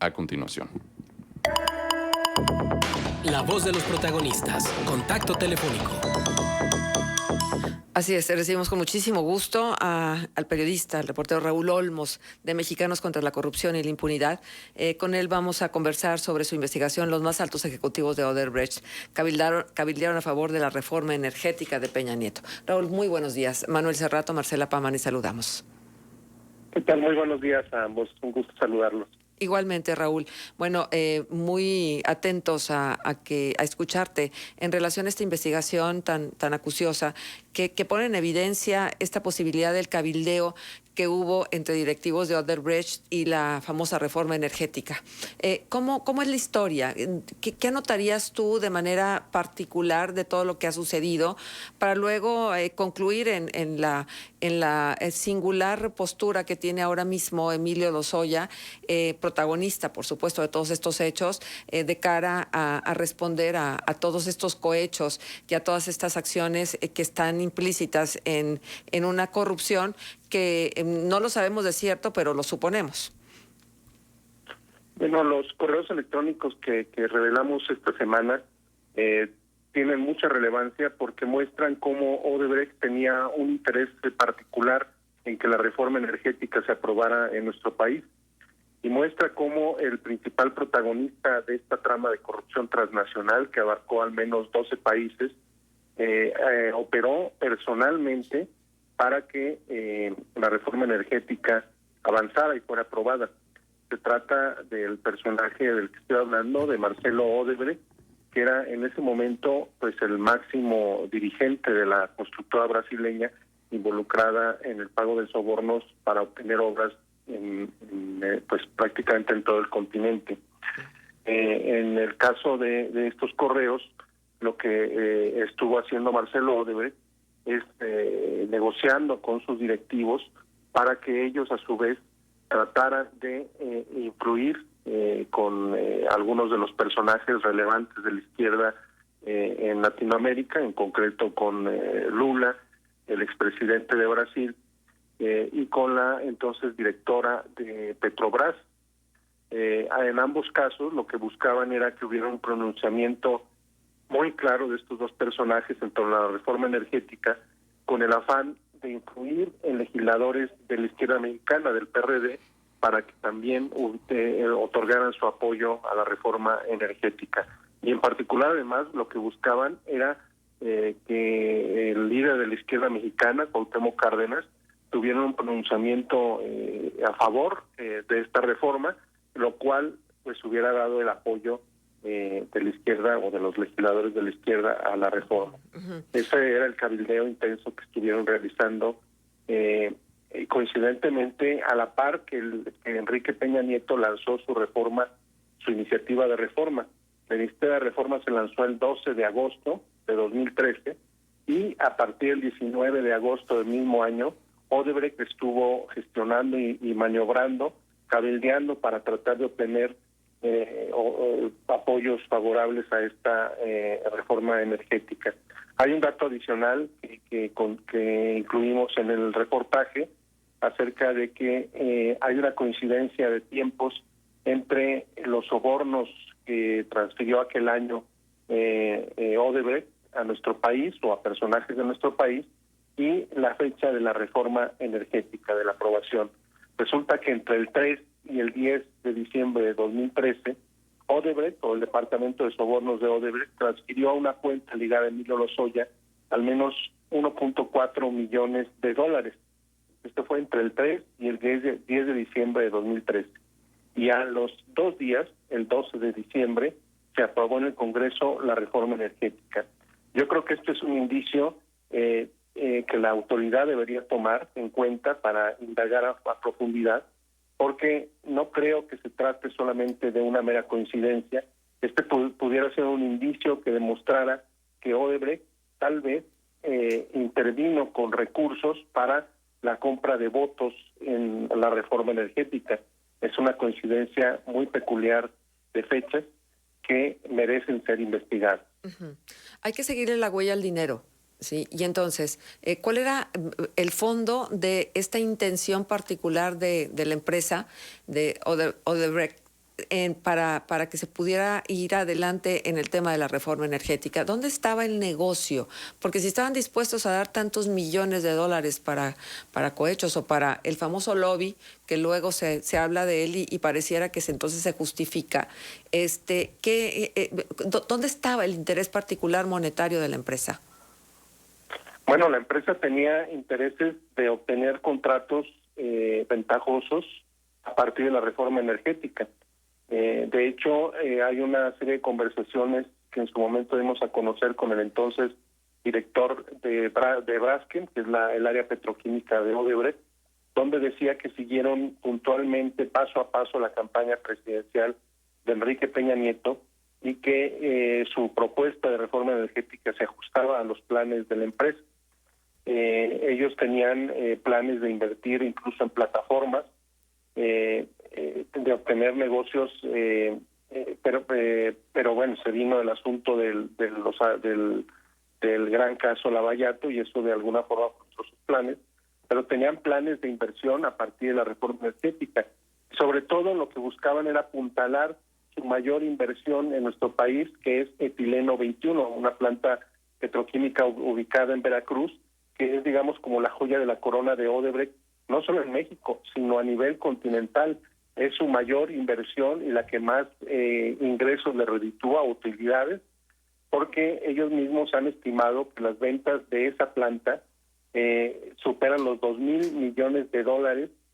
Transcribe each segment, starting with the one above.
a continuación. La voz de los protagonistas. Contacto telefónico. Así es, recibimos con muchísimo gusto al periodista, al reportero Raúl Olmos, de Mexicanos contra la Corrupción y la Impunidad. Con él vamos a conversar sobre su investigación. Los más altos ejecutivos de Odebrecht cabildearon a favor de la reforma energética de Peña Nieto. Raúl, muy buenos días. Manuel Cerrato, Marcela Pamani, saludamos. ¿Qué tal? Muy buenos días a ambos. Un gusto saludarlos. Igualmente, Raúl. Bueno, muy atentos a escucharte en relación a esta investigación tan acuciosa que pone en evidencia esta posibilidad del cabildeo que hubo entre directivos de Odebrecht y la famosa reforma energética. ¿Cómo es la historia? ¿Qué anotarías tú de manera particular de todo lo que ha sucedido para luego concluir en la singular postura que tiene ahora mismo Emilio Lozoya, protagonista, por supuesto, de todos estos hechos, de cara a responder a todos estos cohechos y a todas estas acciones que están implícitas en una corrupción que no lo sabemos de cierto, pero lo suponemos? Bueno, los correos electrónicos que revelamos esta semana tienen mucha relevancia porque muestran cómo Odebrecht tenía un interés particular en que la reforma energética se aprobara en nuestro país, y muestra cómo el principal protagonista de esta trama de corrupción transnacional, que abarcó al menos 12 países, operó personalmente para que la reforma energética avanzara y fuera aprobada. Se trata del personaje del que estoy hablando, de Marcelo Odebrecht, que era en ese momento pues el máximo dirigente de la constructora brasileña involucrada en el pago de sobornos para obtener obras pues prácticamente en todo el continente. En el caso de estos correos, lo que estuvo haciendo Marcelo Odebrecht es negociando con sus directivos para que ellos a su vez trataran de influir con algunos de los personajes relevantes de la izquierda en Latinoamérica, en concreto con Lula, el expresidente de Brasil, y con la entonces directora de Petrobras. En ambos casos lo que buscaban era que hubiera un pronunciamiento muy claro de estos dos personajes en torno a la reforma energética, con el afán de influir en legisladores de la izquierda mexicana, del PRD, para que también otorgaran su apoyo a la reforma energética. Y en particular, además, lo que buscaban era que el líder de la izquierda mexicana, Cuauhtémoc Cárdenas, tuviera un pronunciamiento a favor de esta reforma, lo cual pues hubiera dado el apoyo de la izquierda o de los legisladores de la izquierda a la reforma. Ese era el cabildeo intenso que estuvieron realizando, coincidentemente a la par que Enrique Peña Nieto lanzó su iniciativa de reforma. La iniciativa de reforma se lanzó el 12 de agosto de 2013 y a partir del 19 de agosto del mismo año, Odebrecht estuvo gestionando y maniobrando, cabildeando para tratar de obtener apoyos favorables a esta reforma energética. Hay un dato adicional que incluimos en el reportaje acerca de que hay una coincidencia de tiempos entre los sobornos que transfirió aquel año Odebrecht a nuestro país o a personajes de nuestro país y la fecha de la reforma energética, de la aprobación. Resulta que entre el 3 y el 10 de diciembre de 2013, Odebrecht, o el Departamento de Sobornos de Odebrecht, transfirió a una cuenta ligada a Emilio Lozoya al menos 1.4 millones de dólares. Esto fue entre el 3 y el 10 de diciembre de 2013. Y a los 2 días, el 12 de diciembre, se aprobó en el Congreso la reforma energética. Yo creo que esto es un indicio que la autoridad debería tomar en cuenta para indagar a profundidad, porque no creo que se trate solamente de una mera coincidencia. Pudiera ser un indicio que demostrara que Odebrecht tal vez intervino con recursos para la compra de votos en la reforma energética. Es una coincidencia muy peculiar de fechas que merecen ser investigadas. Hay que seguirle la huella al dinero. Sí, y entonces, ¿cuál era el fondo de esta intención particular de la empresa de Odebrecht para que se pudiera ir adelante en el tema de la reforma energética? ¿Dónde estaba el negocio? Porque si estaban dispuestos a dar tantos millones de dólares para cohechos o para el famoso lobby, que luego se habla de él y pareciera que entonces se justifica, ¿dónde estaba el interés particular monetario de la empresa? Bueno, la empresa tenía intereses de obtener contratos ventajosos a partir de la reforma energética. De hecho, hay una serie de conversaciones que en su momento dimos a conocer con el entonces director de Braskem, que es el área petroquímica de Odebrecht, donde decía que siguieron puntualmente, paso a paso, la campaña presidencial de Enrique Peña Nieto y que su propuesta de reforma energética se ajustaba a los planes de la empresa. Ellos tenían planes de invertir incluso en plataformas, de obtener negocios, pero bueno, se vino el asunto del gran caso Lavallato y eso de alguna forma frustró sus planes, pero tenían planes de inversión a partir de la reforma energética. Sobre todo lo que buscaban era apuntalar su mayor inversión en nuestro país, que es Etileno 21, una planta petroquímica ubicada en Veracruz, que es, digamos, como la joya de la corona de Odebrecht, no solo en México, sino a nivel continental. Es su mayor inversión y la que más ingresos le reditúa, utilidades, porque ellos mismos han estimado que las ventas de esa planta superan los $2,000 millones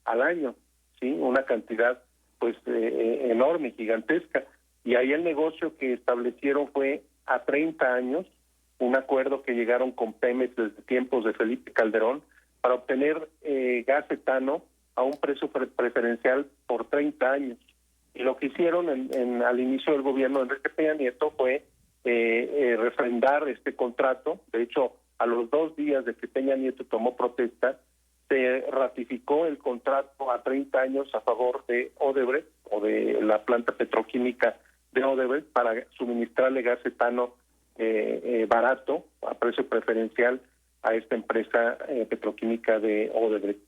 al año, ¿sí? Una cantidad pues enorme, gigantesca. Y ahí el negocio que establecieron fue a 30 años, un acuerdo que llegaron con Pemex desde tiempos de Felipe Calderón para obtener gas etano a un precio preferencial por 30 años. Y lo que hicieron al inicio del gobierno de Enrique Peña Nieto fue refrendar este contrato. De hecho, a los 2 días de que Peña Nieto tomó protesta, se ratificó el contrato a 30 años a favor de Odebrecht o de la planta petroquímica de Odebrecht para suministrarle gas etano barato, a precio preferencial, a esta empresa petroquímica de Odebrecht.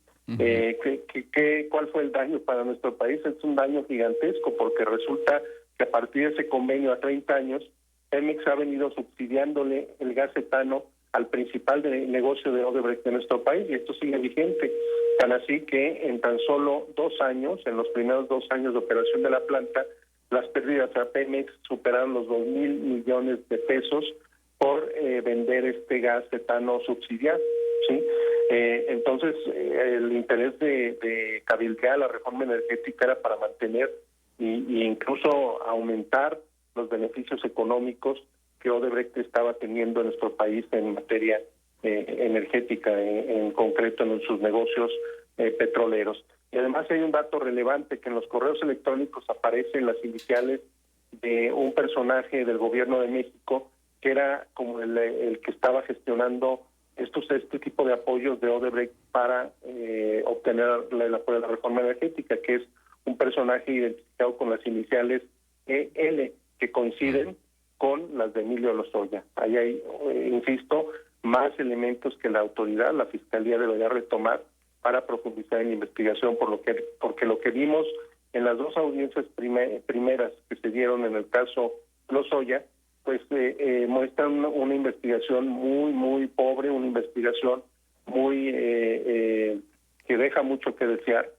¿Cuál fue el daño para nuestro país? Es un daño gigantesco porque resulta que a partir de ese convenio a 30 años, Pemex ha venido subsidiándole el gas etano al principal negocio de Odebrecht de nuestro país y esto sigue vigente. Tan así que en tan solo 2 años, en los primeros 2 años de operación de la planta, las pérdidas a Pemex superaron los $2,000 millones por vender este gas etano subsidiado, ¿sí? Entonces, el interés de cabildear la reforma energética era para mantener y incluso aumentar los beneficios económicos que Odebrecht estaba teniendo en nuestro país en materia energética, en concreto en sus negocios petroleros. Y además hay un dato relevante, que en los correos electrónicos aparecen las iniciales de un personaje del gobierno de México que era como el que estaba gestionando este tipo de apoyos de Odebrecht para obtener el apoyo de la reforma energética, que es un personaje identificado con las iniciales EL, que coinciden con las de Emilio Lozoya. Ahí hay, insisto, más elementos que la autoridad, la Fiscalía, debería retomar para profundizar en la investigación, porque lo que vimos en las 2 audiencias primeras que se dieron en el caso Lozoya, pues muestran una investigación muy pobre, una investigación muy que deja mucho que desear,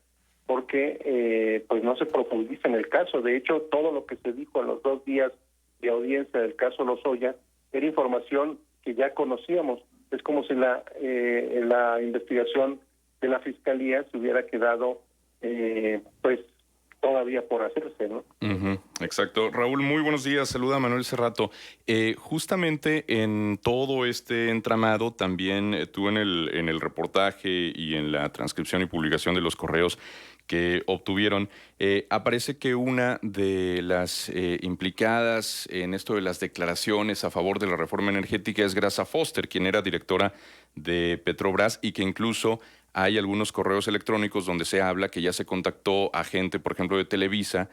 porque pues no se profundiza en el caso. De hecho, todo lo que se dijo en los 2 días de audiencia del caso Lozoya era información que ya conocíamos. Es como si la investigación de la Fiscalía se hubiera quedado pues todavía por hacerse, ¿no? Exacto. Raúl, muy buenos días. Saluda a Manuel Cerrato. Justamente en todo este entramado, también tú en el reportaje y en la transcripción y publicación de los correos que obtuvieron, aparece que una de las implicadas en esto de las declaraciones a favor de la reforma energética es Graça Foster, quien era directora de Petrobras, y que incluso hay algunos correos electrónicos donde se habla que ya se contactó a gente, por ejemplo, de Televisa,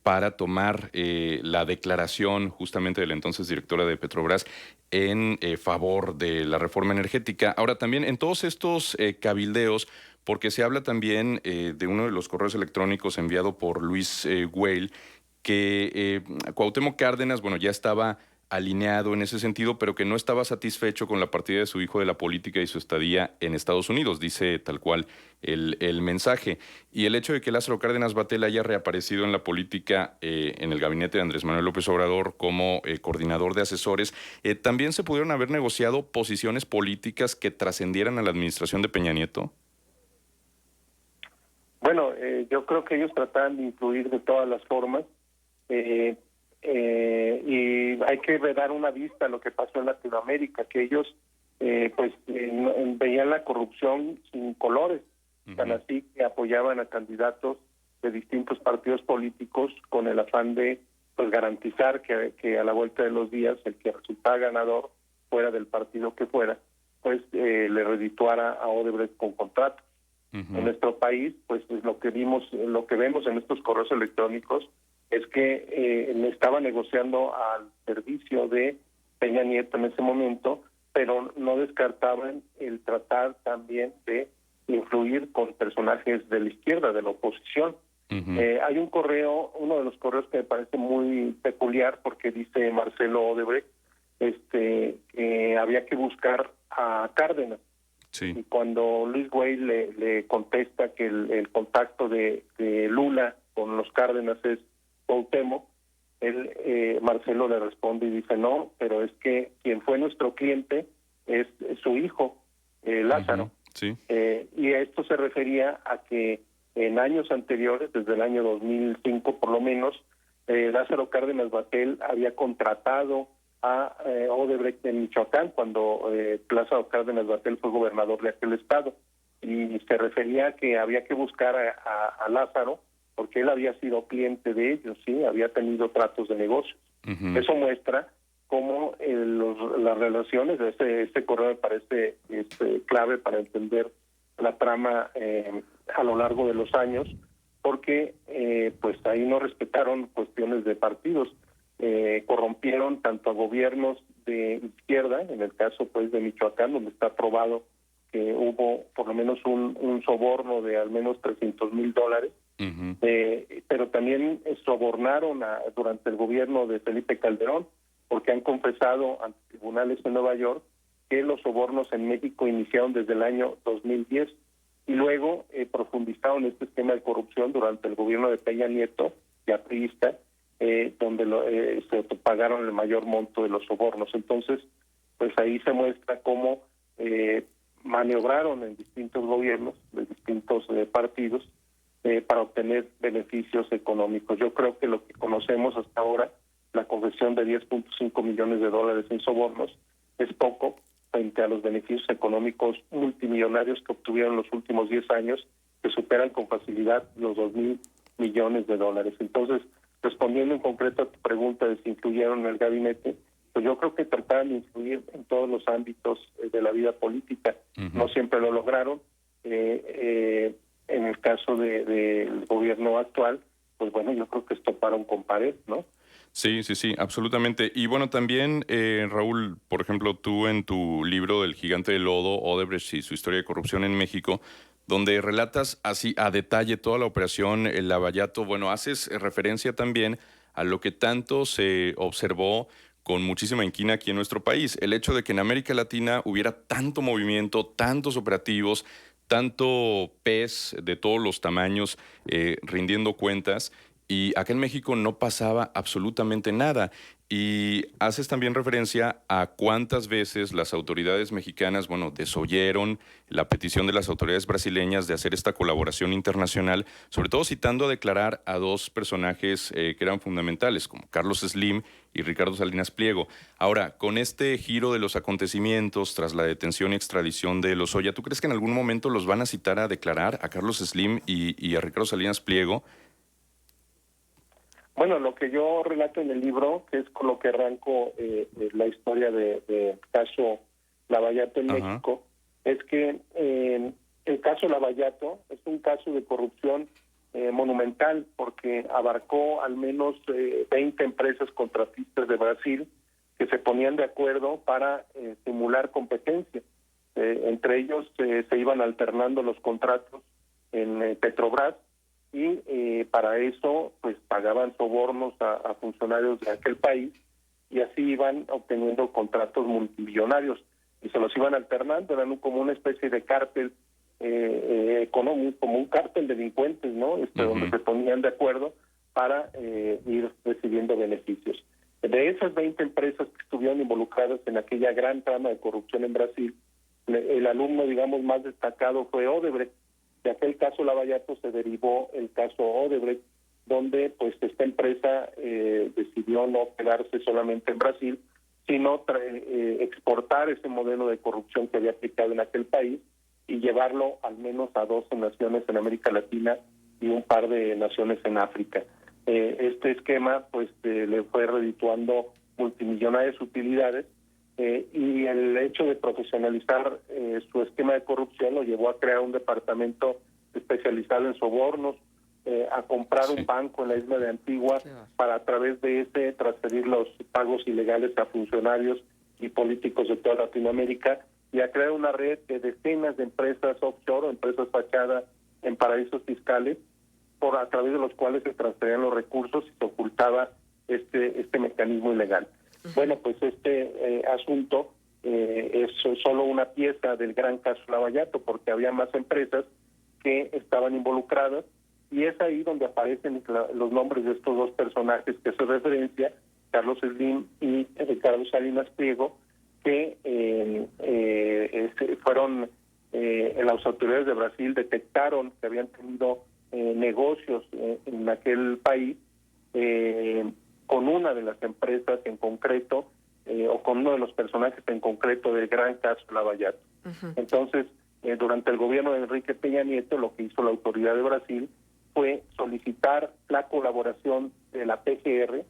para tomar la declaración justamente de la entonces directora de Petrobras en favor de la reforma energética. Ahora, también en todos estos cabildeos, porque se habla también de uno de los correos electrónicos enviado por Luis Güell, que Cuauhtémoc Cárdenas, bueno, ya estaba alineado en ese sentido, pero que no estaba satisfecho con la partida de su hijo de la política y su estadía en Estados Unidos, dice tal cual el mensaje. Y el hecho de que Lázaro Cárdenas Batel haya reaparecido en la política, en el gabinete de Andrés Manuel López Obrador como coordinador de asesores, también se pudieron haber negociado posiciones políticas que trascendieran a la administración de Peña Nieto. Bueno, yo creo que ellos trataban de influir de todas las formas. Y hay que dar una vista a lo que pasó en Latinoamérica, que ellos veían la corrupción sin colores, tan así que apoyaban a candidatos de distintos partidos políticos con el afán de garantizar que a la vuelta de los días el que resultara ganador, fuera del partido que fuera, le redituara a Odebrecht con contratos. En nuestro país, lo que vemos en estos correos electrónicos es que estaba negociando al servicio de Peña Nieto en ese momento, pero no descartaban el tratar también de influir con personajes de la izquierda, de la oposición. Hay un correo, uno de los correos que me parece muy peculiar, porque dice Marcelo Odebrecht que había que buscar a Cárdenas. Sí. Y cuando Luis Güell le contesta que el contacto de Lula con los Cárdenas es Cuauhtémoc, Marcelo le responde y dice no, pero es que quien fue nuestro cliente es su hijo, Lázaro. Sí. Y a esto se refería a que en años anteriores, desde el año 2005 por lo menos, Lázaro Cárdenas Batel había contratado a Odebrecht en Michoacán cuando Lázaro Cárdenas Batel fue gobernador de aquel estado, y se refería a que había que buscar a Lázaro porque él había sido cliente de ellos, sí, había tenido tratos de negocios. Eso muestra cómo las relaciones, este correo me parece clave para entender la trama a lo largo de los años, porque ahí no respetaron cuestiones de partidos, corrompieron tanto a gobiernos de izquierda, en el caso de Michoacán, donde está probado que hubo por lo menos un soborno de al menos $300,000, pero también sobornaron durante el gobierno de Felipe Calderón, porque han confesado ante tribunales en Nueva York que los sobornos en México iniciaron desde el año 2010 y luego profundizaron este esquema de corrupción durante el gobierno de Peña Nieto, ya priista, donde se pagaron el mayor monto de los sobornos. Entonces, ahí se muestra cómo maniobraron en distintos gobiernos de distintos partidos para obtener beneficios económicos. Yo creo que lo que conocemos hasta ahora, la confesión de $10.5 millones en sobornos, es poco frente a los beneficios económicos multimillonarios que obtuvieron los últimos 10 años, que superan con facilidad los $2,000 millones. Entonces, respondiendo en concreto a tu pregunta de si influyeron en el gabinete, pues yo creo que trataban de influir en todos los ámbitos de la vida política. No siempre lo lograron. En el caso del gobierno actual, yo creo que toparon con pared, ¿no? Sí, absolutamente. Y bueno, también, Raúl, por ejemplo, tú en tu libro El gigante de lodo, Odebrecht y su historia de corrupción en México, donde relatas así a detalle toda la operación El Lavallato, haces referencia también a lo que tanto se observó con muchísima inquina aquí en nuestro país. El hecho de que en América Latina hubiera tanto movimiento, tantos operativos, tanto pez de todos los tamaños rindiendo cuentas, y acá en México no pasaba absolutamente nada. Y haces también referencia a cuántas veces las autoridades mexicanas, desoyeron la petición de las autoridades brasileñas de hacer esta colaboración internacional, sobre todo citando a declarar a dos personajes que eran fundamentales, como Carlos Slim y Ricardo Salinas Pliego. Ahora, con este giro de los acontecimientos tras la detención y extradición de Lozoya, ¿tú crees que en algún momento los van a citar a declarar a Carlos Slim y a Ricardo Salinas Pliego? Bueno, lo que yo relato en el libro, que es con lo que arranco la historia de caso Lavallato en México, es que el caso Lavallato es un caso de corrupción monumental, porque abarcó al menos 20 empresas contratistas de Brasil que se ponían de acuerdo para simular competencia. Entre ellos se iban alternando los contratos en Petrobras y para eso pues pagaban sobornos a funcionarios de aquel país y así iban obteniendo contratos multimillonarios y se los iban alternando, eran como una especie de cártel económico, como un cártel de delincuentes, ¿no? Donde se ponían de acuerdo para ir recibiendo beneficios. De esas 20 empresas que estuvieron involucradas en aquella gran trama de corrupción en Brasil, el alumno, digamos, más destacado fue Odebrecht. De aquel caso Lavallato se derivó el caso Odebrecht, donde pues esta empresa decidió no quedarse solamente en Brasil, sino exportar ese modelo de corrupción que había aplicado en aquel país y llevarlo al menos a 12 naciones en América Latina y un par de naciones en África. Este esquema pues le fue redituando multimillonarias utilidades y el hecho de profesionalizar su esquema de corrupción lo llevó a crear un departamento especializado en sobornos, a comprar un banco en la isla de Antigua para a través de ese transferir los pagos ilegales a funcionarios y políticos de toda Latinoamérica y a crear una red de decenas de empresas offshore o empresas fachada en paraísos fiscales a través de los cuales se transferían los recursos y se ocultaba este mecanismo ilegal. Bueno, pues este asunto es solo una pieza del gran caso Lavallato, porque había más empresas que estaban involucradas y es ahí donde aparecen los nombres de estos dos personajes que se referencia, Carlos Slim y Ricardo Salinas Pliego, que fueron, las autoridades de Brasil detectaron que habían tenido negocios en aquel país con una de las empresas en concreto o con uno de los personajes en concreto del gran caso Lavallato. Entonces, durante el gobierno de Enrique Peña Nieto, lo que hizo la autoridad de Brasil fue solicitar la colaboración de la PGR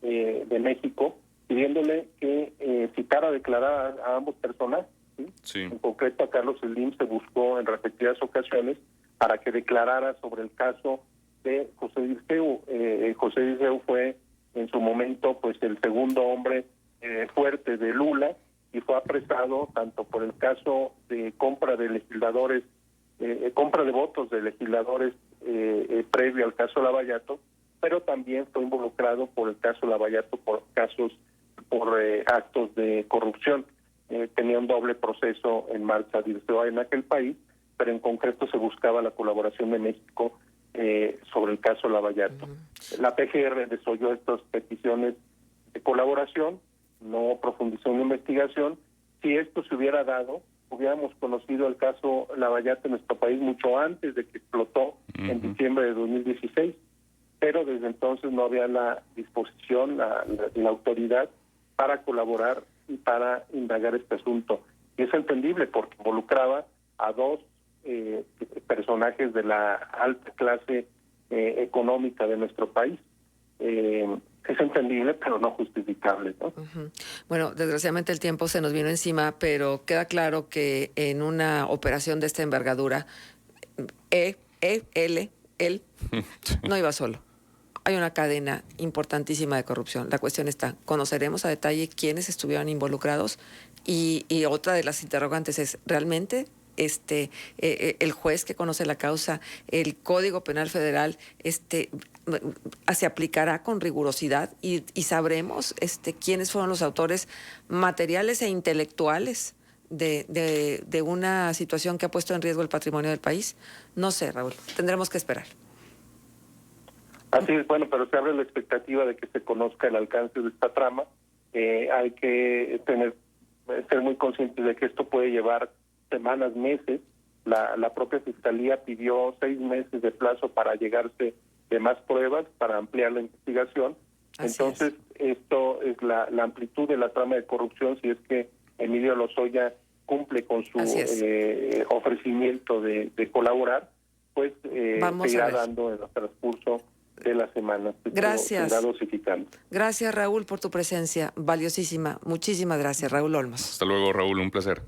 de México, pidiéndole que citara a declarar a ambos personajes. ¿Sí? Sí. En concreto a Carlos Slim se buscó en repetidas ocasiones para que declarara sobre el caso de José Dirceu. José Dirceu fue en su momento pues el segundo hombre fuerte de Lula y fue apresado tanto por el caso de compra de legisladores, compra de votos de legisladores previo al caso Lavallato, pero también fue involucrado por el caso Lavallato por actos de corrupción. Tenía un doble proceso en marcha Dirceu en aquel país, pero en concreto se buscaba la colaboración de México sobre el caso Lavallato. La PGR desoyó estas peticiones de colaboración, no profundizó en la investigación. Si esto se hubiera dado, hubiéramos conocido el caso Lavallato en nuestro país mucho antes de que explotó en diciembre de 2016, pero desde entonces no había la disposición, la autoridad para colaborar y para indagar este asunto. Y es entendible porque involucraba a dos personajes de la alta clase económica de nuestro país. Es entendible, pero no justificable, ¿no? Bueno, desgraciadamente el tiempo se nos vino encima, pero queda claro que en una operación de esta envergadura, él no iba solo. Hay una cadena importantísima de corrupción. La cuestión está, ¿conoceremos a detalle quiénes estuvieron involucrados? Y otra de las interrogantes es, ¿realmente el juez que conoce la causa, el Código Penal Federal, se aplicará con rigurosidad y sabremos quiénes fueron los autores materiales e intelectuales de una situación que ha puesto en riesgo el patrimonio del país? No sé, Raúl, tendremos que esperar. Así es, bueno, pero se abre la expectativa de que se conozca el alcance de esta trama. Hay que ser muy conscientes de que esto puede llevar semanas, meses. La propia Fiscalía pidió 6 meses de plazo para llegarse de más pruebas, para ampliar la investigación. Entonces, esto es la amplitud de la trama de corrupción. Si es que Emilio Lozoya cumple con su ofrecimiento de colaborar, pues seguirá dando en el transcurso de la semana. Gracias. Dosificando. Gracias, Raúl, por tu presencia valiosísima. Muchísimas gracias, Raúl Olmos. Hasta luego, Raúl, un placer.